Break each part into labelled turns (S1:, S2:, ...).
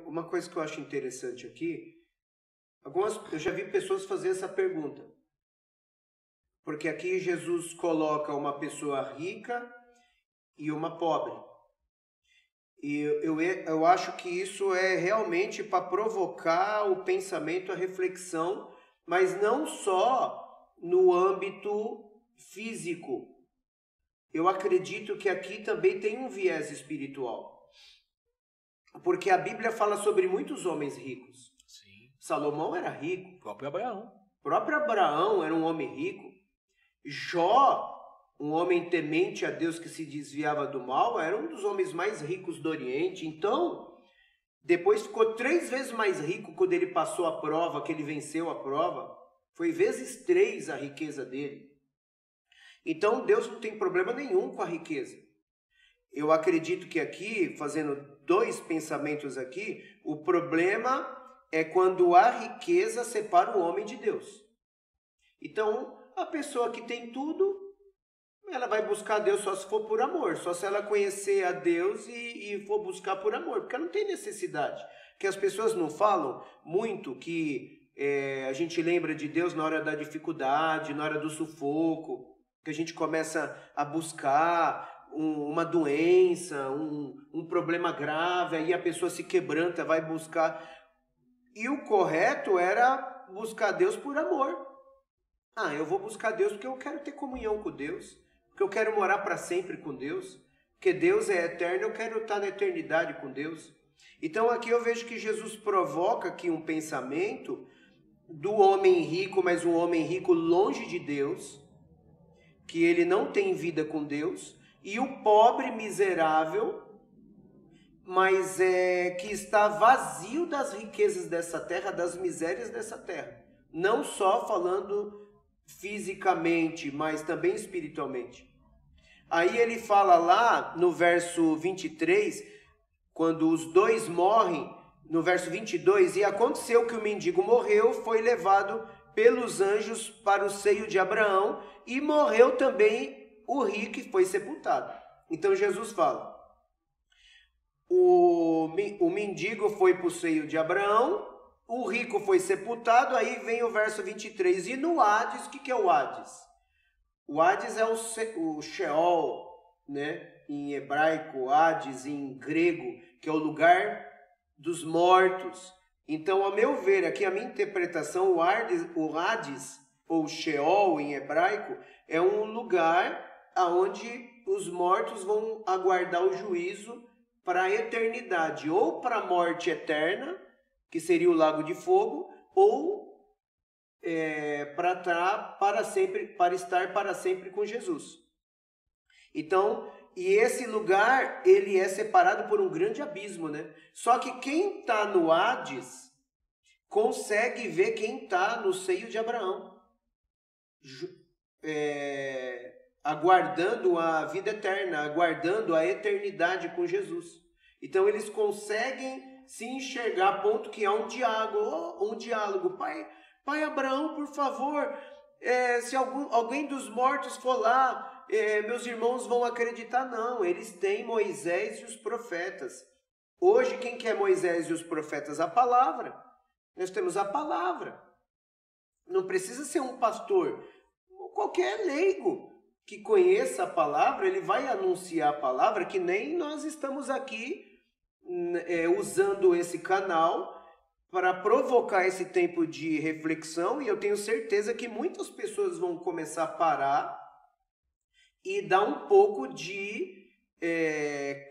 S1: Uma coisa que eu acho interessante aqui, eu já vi pessoas fazer essa pergunta. Porque aqui Jesus coloca uma pessoa rica e uma pobre. E eu acho que isso é realmente para provocar o pensamento, a reflexão, mas não só no âmbito físico. Eu acredito que aqui também tem um viés espiritual. Porque a Bíblia fala sobre muitos homens ricos.
S2: Sim.
S1: Salomão era rico.
S2: O próprio Abraão.
S1: O próprio Abraão era um homem rico. Jó, um homem temente a Deus que se desviava do mal, era um dos homens mais ricos do Oriente. Então, depois ficou 3 vezes mais rico quando ele passou a prova, que ele venceu a prova. Foi vezes 3 a riqueza dele. Então, Deus não tem problema nenhum com a riqueza. Eu acredito que aqui, fazendo 2 pensamentos aqui, o problema é quando a riqueza separa o homem de Deus. Então, a pessoa que tem tudo, ela vai buscar Deus só se for por amor, só se ela conhecer a Deus e for buscar por amor, porque ela não tem necessidade. Porque as pessoas não falam muito que a gente lembra de Deus na hora da dificuldade, na hora do sufoco, que a gente começa a buscar uma doença, um problema grave, aí a pessoa se quebranta, vai buscar. E o correto era buscar Deus por amor. Eu vou buscar Deus porque eu quero ter comunhão com Deus, porque eu quero morar para sempre com Deus, porque Deus é eterno, eu quero estar na eternidade com Deus. Então aqui eu vejo que Jesus provoca aqui um pensamento do homem rico, mas um homem rico longe de Deus, que ele não tem vida com Deus, e o pobre miserável, mas que está vazio das riquezas dessa terra, das misérias dessa terra. Não só falando fisicamente, mas também espiritualmente. Aí ele fala lá no verso 23, quando os 2 morrem, no verso 22, e aconteceu que o mendigo morreu, foi levado pelos anjos para o seio de Abraão, e morreu também o rico e foi sepultado. Então Jesus fala, o mendigo foi para o seio de Abraão, o rico foi sepultado. Aí vem o verso 23. E no Hades, o que é o Hades? O Hades é o Sheol, né? Em hebraico, Hades, em grego, que é o lugar dos mortos. Então, ao meu ver, aqui a minha interpretação, o Hades, ou Sheol em hebraico, é um lugar onde os mortos vão aguardar o juízo para a eternidade, ou para a morte eterna, que seria o lago de fogo, ou para estar para sempre com Jesus. Então, e esse lugar, ele é separado por um grande abismo, né? Só que quem está no Hades consegue ver quem está no seio de Abraão, aguardando a vida eterna, aguardando a eternidade com Jesus. Então, eles conseguem se enxergar a ponto que há um diálogo. Pai Abraão, por favor, se alguém dos mortos for lá, meus irmãos vão acreditar. Não, eles têm Moisés e os profetas. Hoje, quem que é Moisés e os profetas? A palavra. Nós temos a palavra. Não precisa ser um pastor. Qualquer leigo que conheça a palavra, ele vai anunciar a palavra, que nem nós estamos aqui usando esse canal para provocar esse tempo de reflexão, e eu tenho certeza que muitas pessoas vão começar a parar e dar um pouco de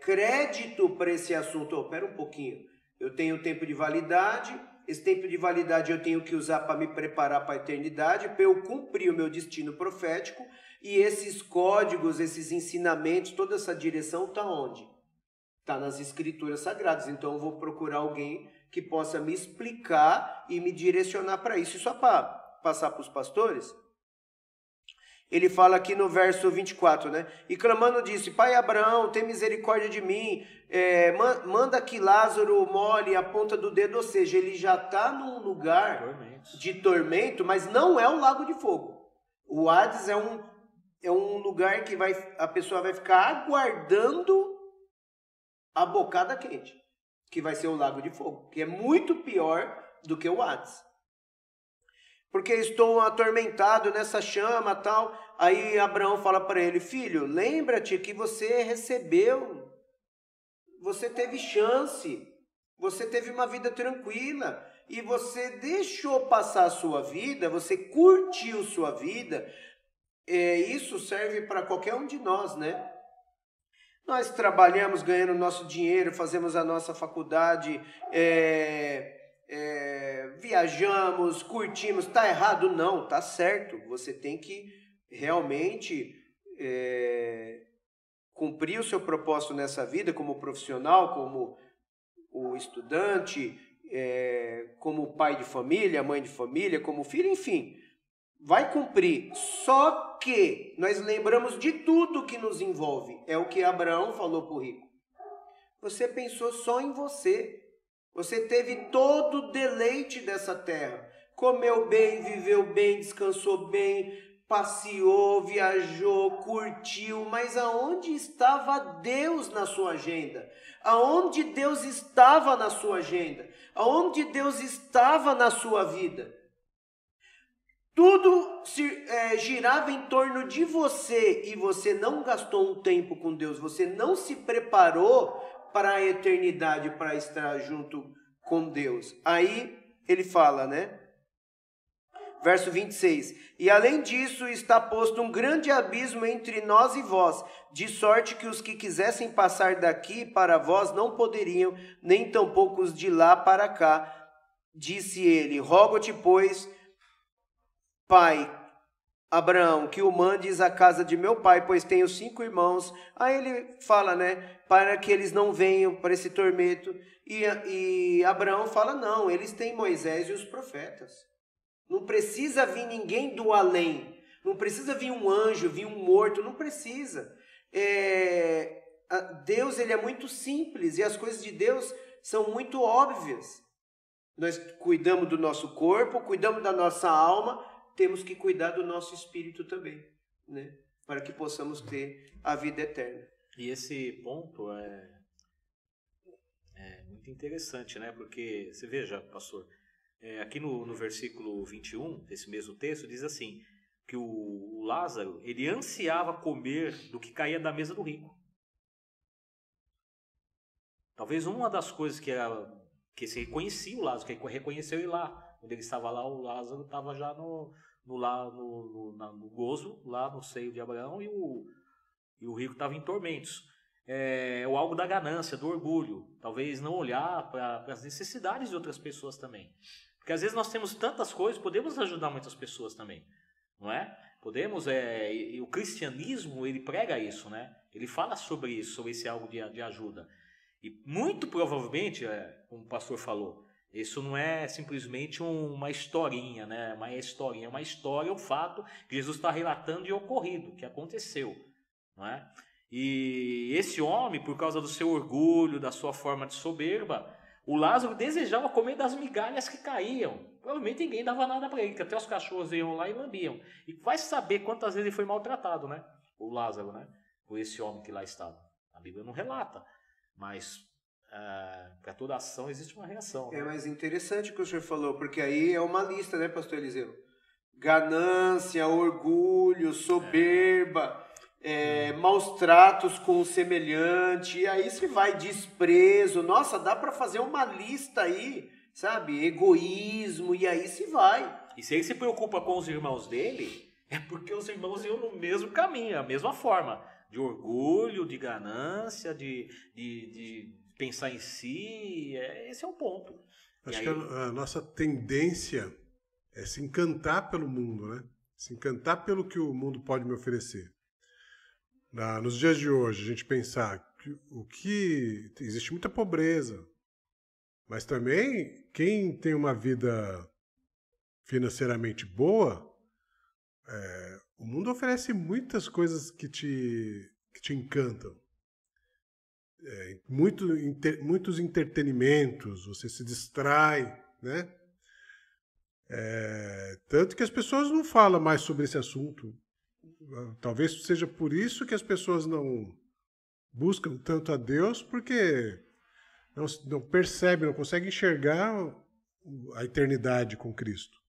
S1: crédito para esse assunto. Espera um pouquinho, eu tenho tempo de validade, esse tempo de validade eu tenho que usar para me preparar para a eternidade, para eu cumprir o meu destino profético, e esses códigos, esses ensinamentos, toda essa direção está onde? Está nas Escrituras Sagradas. Então eu vou procurar alguém que possa me explicar e me direcionar para isso. E só para passar para os pastores, ele fala aqui no verso 24, né? E clamando disse, Pai Abraão, tem misericórdia de mim, manda que Lázaro molhe a ponta do dedo. Ou seja, ele já está num lugar de tormento, mas não é o lago de fogo. O Hades é um lugar que a pessoa vai ficar aguardando a bocada quente. que vai ser o lago de fogo, que é muito pior do que o Hades. Porque estou atormentado nessa chama, tal. Aí Abraão fala para ele: filho, lembra-te que você recebeu, você teve chance, você teve uma vida tranquila, e você deixou passar a sua vida, você curtiu sua vida. Isso serve para qualquer um de nós, né? Nós trabalhamos ganhando nosso dinheiro, fazemos a nossa faculdade, viajamos, curtimos. Tá errado? Não, tá certo. Você tem que realmente cumprir o seu propósito nessa vida, como profissional, como o estudante, como pai de família, mãe de família, como filho, enfim. Vai cumprir, só que nós lembramos de tudo que nos envolve. É o que Abraão falou para o rico. Você pensou só em você. Você teve todo o deleite dessa terra. Comeu bem, viveu bem, descansou bem, passeou, viajou, curtiu. Mas aonde estava Deus na sua agenda? Aonde Deus estava na sua agenda? Aonde Deus estava na sua vida? Tudo girava em torno de você e você não gastou um tempo com Deus, você não se preparou para a eternidade, para estar junto com Deus. Aí ele fala, né? Verso 26. E além disso está posto um grande abismo entre nós e vós, de sorte que os que quisessem passar daqui para vós não poderiam, nem tampouco os de lá para cá. Disse ele: rogo-te, pois, pai Abraão, que o mandes à casa de meu pai, pois tenho 5 irmãos. Aí ele fala, né, para que eles não venham para esse tormento. E Abraão fala, não, eles têm Moisés e os profetas. Não precisa vir ninguém do além. Não precisa vir um anjo, vir um morto, não precisa. Deus, ele é muito simples e as coisas de Deus são muito óbvias. Nós cuidamos do nosso corpo, cuidamos da nossa alma, temos que cuidar do nosso espírito também, né? Para que possamos ter a vida eterna.
S2: E esse ponto é muito interessante, né? Porque, você veja, pastor, aqui no versículo 21, desse mesmo texto, diz assim, que o Lázaro, ele ansiava comer do que caía da mesa do rico. Talvez uma das coisas que se reconhecia o Lázaro, que reconheceu ele lá. Quando ele estava lá, o Lázaro estava já no gozo, lá no seio de Abraão, e o rico estava em tormentos. O algo da ganância, do orgulho, talvez não olhar para as necessidades de outras pessoas também. Porque às vezes nós temos tantas coisas, podemos ajudar muitas pessoas também, não é? Podemos, e o cristianismo, ele prega isso, né? Ele fala sobre isso, sobre esse algo de ajuda. E muito provavelmente, como o pastor falou, isso não é simplesmente uma historinha, né? É uma história, um fato que Jesus está relatando de ocorrido, que aconteceu, não é? E esse homem, por causa do seu orgulho, da sua forma de soberba, o Lázaro desejava comer das migalhas que caíam. Provavelmente ninguém dava nada para ele, que até os cachorros iam lá e lambiam. E vai saber quantas vezes ele foi maltratado, né? O Lázaro, né? Por esse homem que lá estava. A Bíblia não relata, mas para toda ação existe uma reação. Né?
S1: Mas interessante o que o senhor falou, porque aí é uma lista, né, pastor Eliseu? Ganância, orgulho, soberba, maus tratos com o semelhante, e aí se vai desprezo. Nossa, dá para fazer uma lista aí, sabe? Egoísmo, e aí se vai.
S2: E se ele se preocupa com os irmãos dele, é porque os irmãos iam no mesmo caminho, a mesma forma. De orgulho, de ganância, de pensar em si, esse é o ponto.
S3: Acho que a nossa tendência é se encantar pelo mundo, né? Se encantar pelo que o mundo pode me oferecer. Nos dias de hoje, a gente pensar que existe muita pobreza, mas também quem tem uma vida financeiramente boa, o mundo oferece muitas coisas que te encantam. Muitos entretenimentos, você se distrai, né? Tanto que as pessoas não falam mais sobre esse assunto. Talvez seja por isso que as pessoas não buscam tanto a Deus, porque não percebe, não consegue enxergar a eternidade com Cristo.